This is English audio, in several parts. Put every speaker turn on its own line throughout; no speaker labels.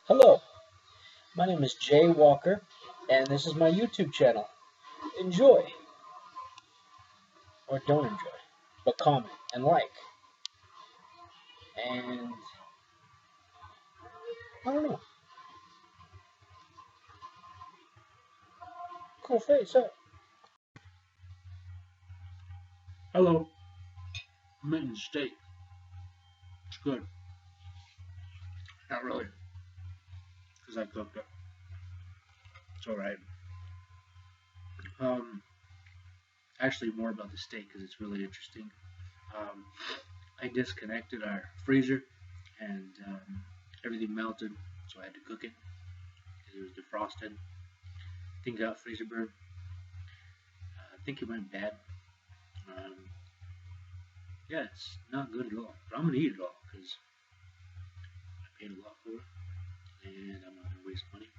Hello, my name is Jay Walker, and this is my YouTube channel. Enjoy, or don't enjoy, but comment and like. And I don't know, cool face, huh?
Hello, I'm eating steak. It's good. Not really, because I cooked it. It's alright. Actually, more about the steak because it's really interesting. I disconnected our freezer and everything melted, so I had to cook it because it was defrosted. Thing got freezer burn. I think it went bad. Um, yeah, it's not good at all. But I'm gonna eat it all because I paid a lot for it, and I'm not gonna waste money.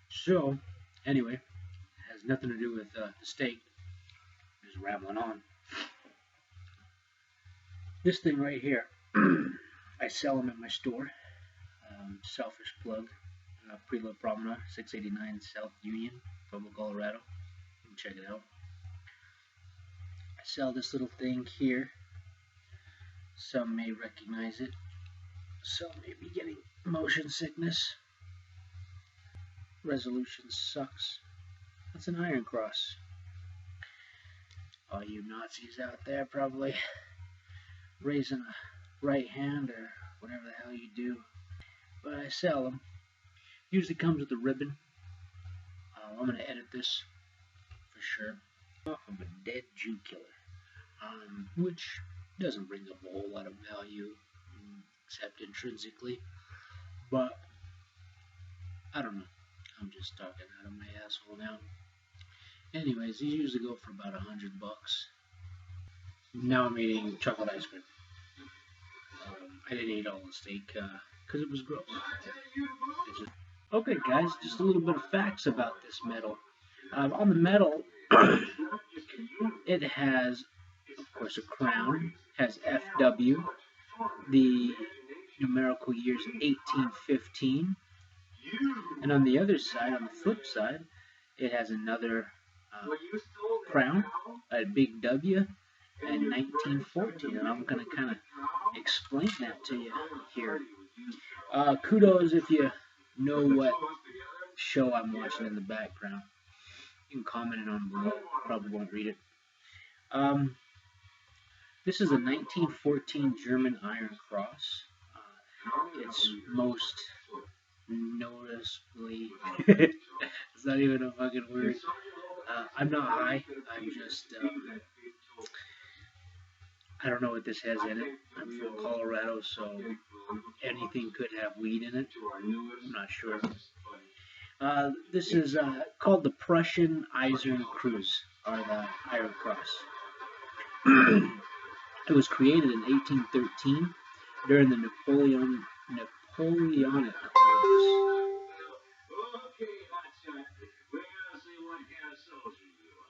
So, anyway, it has nothing to do with the steak. Just rambling on. This thing right here, I sell them at my store. Selfish plug. Preloved Promenade, 689 South Union, Pueblo, Colorado. You can check it out. I sell this little thing here. Some may recognize it. Some may be getting motion sickness. Resolution sucks. That's an iron cross. All you Nazis out there probably raising a right hand or whatever the hell you do. But I sell them. Usually comes with a ribbon. I'm going to edit this for sure. Off of a dead Jew killer. Which doesn't bring up a whole lot of value except intrinsically. But I don't know. I'm just talking out of my asshole now. Anyways, these usually go for about $100. Now I'm eating chocolate ice cream. I didn't eat all the steak because it was gross. Okay, guys, just a little bit of facts about this medal. On the medal, it has, of course, a crown. Has FW. The numerical year is 1815. And on the other side, on the flip side, it has another crown, a big W, and 1914. And I'm going to kind of explain that to you here. Kudos if you know what show I'm watching in the background. You can comment it on below. Probably won't read it. This is a 1914 German Iron Cross. It's most noticeably, it's not even a fucking word. I'm not high. I'm just, I don't know what this has in it. I'm from Colorado, so anything could have weed in it. I'm not sure. This is called the Prussian Eisern Kreuz, or the Iron Cross. It was created in 1813 during the Napoleonic Wars.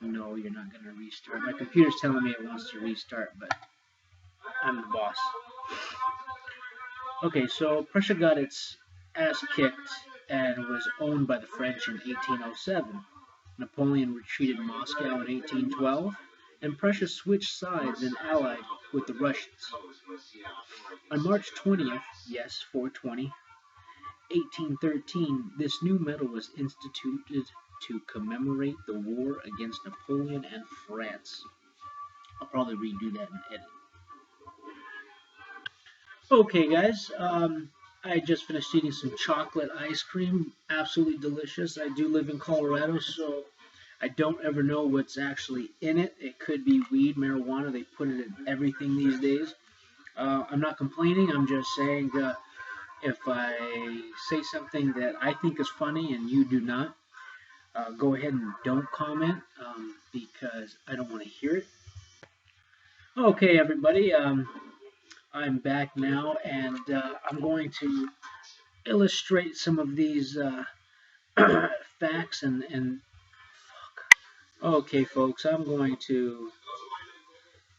No, you're not going to restart. My computer's telling me it wants to restart, but I'm the boss. Okay, so Prussia got its ass kicked and was owned by the French in 1807. Napoleon retreated Moscow in 1812, and Prussia switched sides and allied with the Russians. On March 20th, yes, 420, 1813, this new medal was instituted to commemorate the war against Napoleon and France. I'll probably redo that in edit. Okay, guys, I just finished eating some chocolate ice cream. Absolutely delicious. I do live in Colorado, so I don't ever know what's actually in it. It could be weed, marijuana. They put it in everything these days. I'm not complaining. I'm just saying if I say something that I think is funny and you do not, go ahead and don't comment because I don't want to hear it. Okay, everybody. I'm back now, and I'm going to illustrate some of these facts and fuck. Okay, folks, I'm going to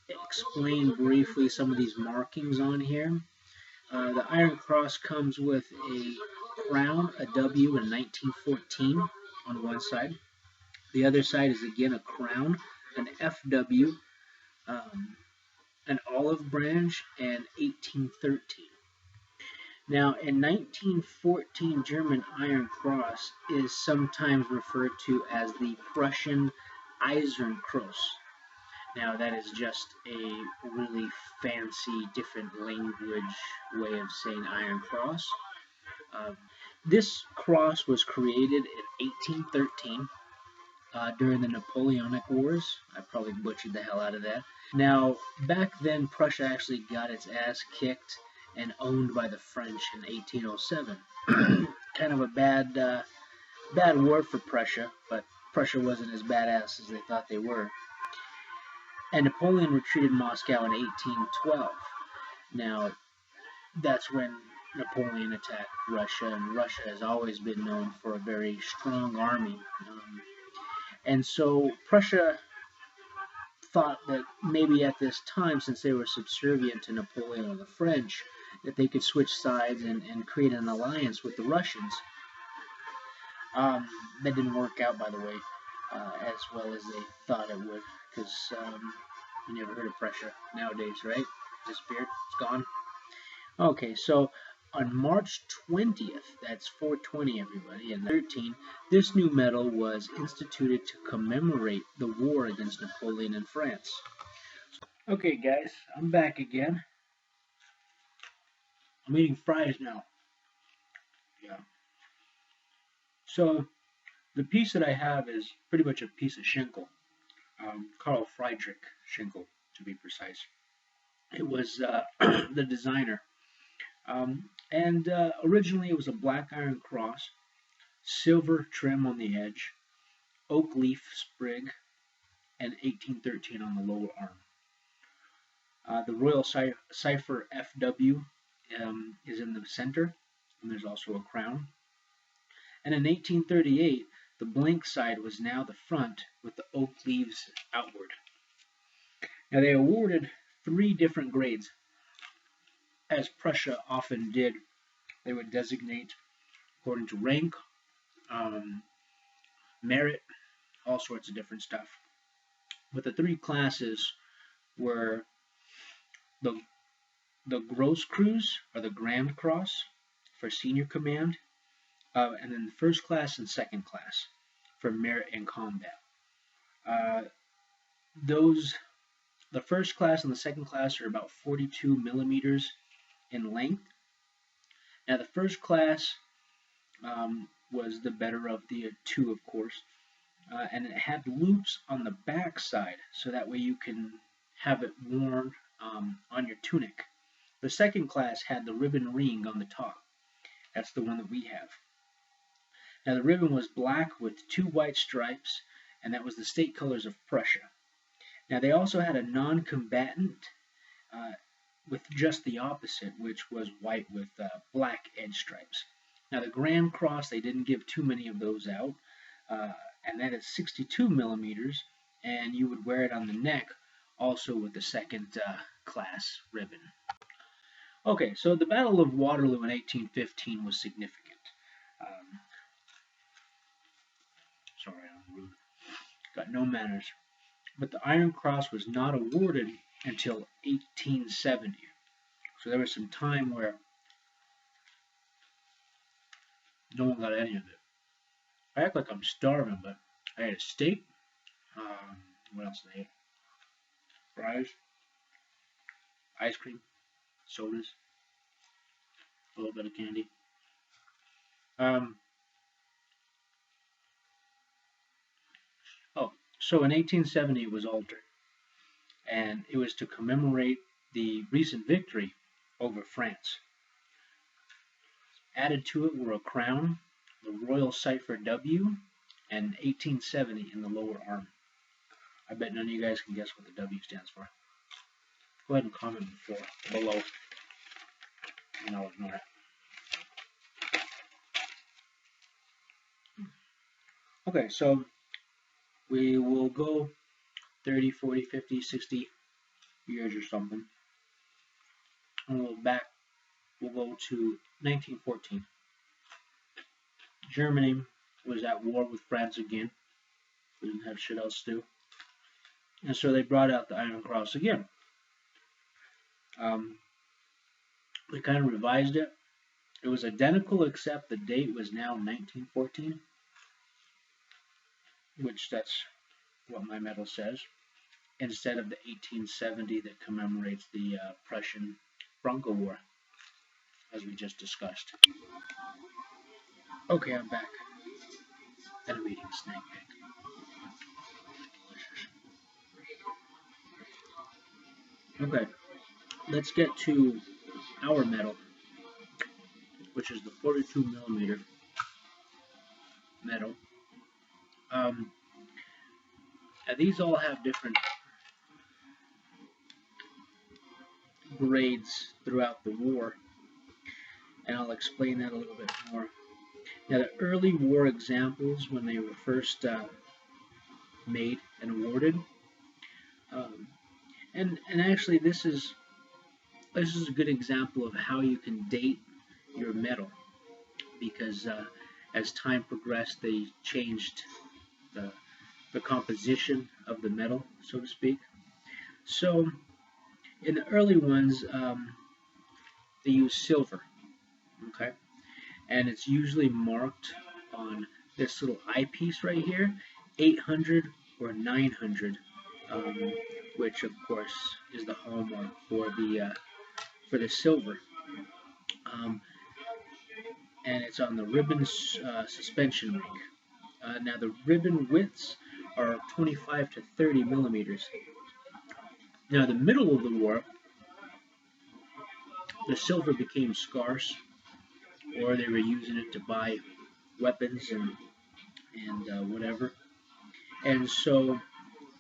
explain briefly some of these markings on here. The Iron Cross comes with a crown, a W in 1914 on one side. The other side is again a crown, an FW, an olive branch, and 1813. Now, in 1914, German Iron Cross is sometimes referred to as the Prussian Eisenkreuz. Now, that is just a really fancy, different language way of saying Iron Cross. This cross was created in 1813 during the Napoleonic Wars. I probably butchered the hell out of that. Now, back then, Prussia actually got its ass kicked and owned by the French in 1807. Kind of a bad war for Prussia, but Prussia wasn't as badass as they thought they were. And Napoleon retreated Moscow in 1812. Now, that's when Napoleon attacked Russia, and Russia has always been known for a very strong army. And so Prussia thought that maybe at this time, since they were subservient to Napoleon and the French, that they could switch sides and create an alliance with the Russians. That didn't work out, by the way, as well as they thought it would, because you never heard of Prussia nowadays, right? Disappeared, it's gone. Okay, so on March 20th, that's 420, everybody, and 13, this new medal was instituted to commemorate the war against Napoleon and France. Okay, guys, I'm back again. I'm eating fries now. Yeah. So, the piece that I have is pretty much a piece of Schinkel. Carl Friedrich Schinkel, to be precise. It was the designer. And originally it was a black iron cross, silver trim on the edge, oak leaf sprig, and 1813 on the lower arm. The Royal Cipher FW is in the center, and there's also a crown. And in 1838, the blank side was now the front with the oak leaves outward. Now they awarded 3 different grades. As Prussia often did, they would designate according to rank, merit, all sorts of different stuff. But the 3 classes were the Großkreuz, or the Grand Cross, for senior command, and then the first class and second class for merit in combat. The first class and the second class are about 42 millimeters in length. Now, the first class was the better of the 2, of course, and it had loops on the back side, so that way you can have it worn on your tunic. The second class had the ribbon ring on the top. That's the one that we have. Now, the ribbon was black with 2 white stripes, and that was the state colors of Prussia. Now, they also had a non-combatant with just the opposite, which was white with black edge stripes. Now, the Grand Cross, they didn't give too many of those out, and that is 62 millimeters, and you would wear it on the neck, also with the second class ribbon. Okay, so the Battle of Waterloo in 1815 was significant. Sorry, I'm rude. Got no manners. But the Iron Cross was not awarded until 1870. So there was some time where no one got any of it. I act like I'm starving, but I had a steak. What else did I eat? Fries, ice cream, sodas, a little bit of candy. So in 1870 it was altered, and it was to commemorate the recent victory over France. Added to it were a crown, the Royal Cipher W, and 1870 in the lower arm. I bet none of you guys can guess what the W stands for. Go ahead and comment below, and I'll ignore it. Okay, so we will go 30, 40, 50, 60 years or something. And we'll go to 1914. Germany was at war with France again. They didn't have shit else to do. And so they brought out the Iron Cross again. They kind of revised it. It was identical except the date was now 1914, which that's what my medal says, instead of the 1870 that commemorates the Prussian-Franco War, as we just discussed. Okay, I'm back. And I'm eating a snack cake. Delicious. Okay, let's get to our medal, which is the 42 millimeter medal. These all have different grades throughout the war, and I'll explain that a little bit more. Now, the early war examples, when they were first made and awarded, and actually this is a good example of how you can date your medal, because as time progressed, they changed the composition of the medal, so to speak. So in the early ones, they use silver, okay, and it's usually marked on this little eyepiece right here, 800 or 900, which of course is the hallmark for the silver. And it's on the ribbon suspension ring. Now the ribbon widths are 25 to 30 millimeters. Now the middle of the war, the silver became scarce, or they were using it to buy weapons and whatever. And so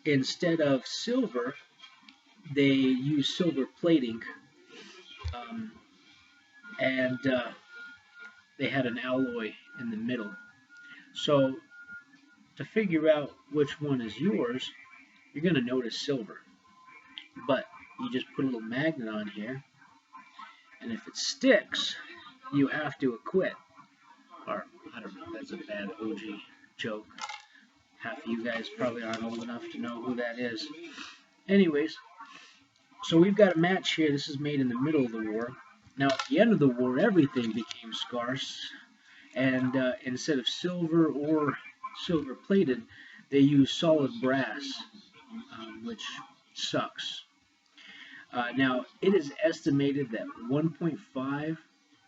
instead of silver, they used silver plating, and they had an alloy in the middle. So to figure out which one is yours, you're going to notice silver. But you just put a little magnet on here, and if it sticks, you have to acquit. Or, I don't know, that's a bad OG joke. Half of you guys probably aren't old enough to know who that is. Anyways, so we've got a match here. This is made in the middle of the war. Now, at the end of the war, everything became scarce, and instead of silver or silver plated, they used solid brass, which sucks. Now, it is estimated that 1.5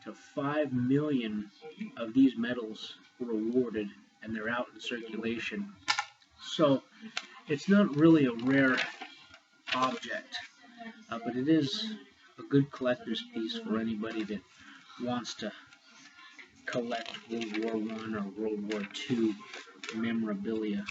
to 5 million of these medals were awarded, and they're out in circulation. So it's not really a rare object, but it is a good collector's piece for anybody that wants to collect World War I or World War II memorabilia.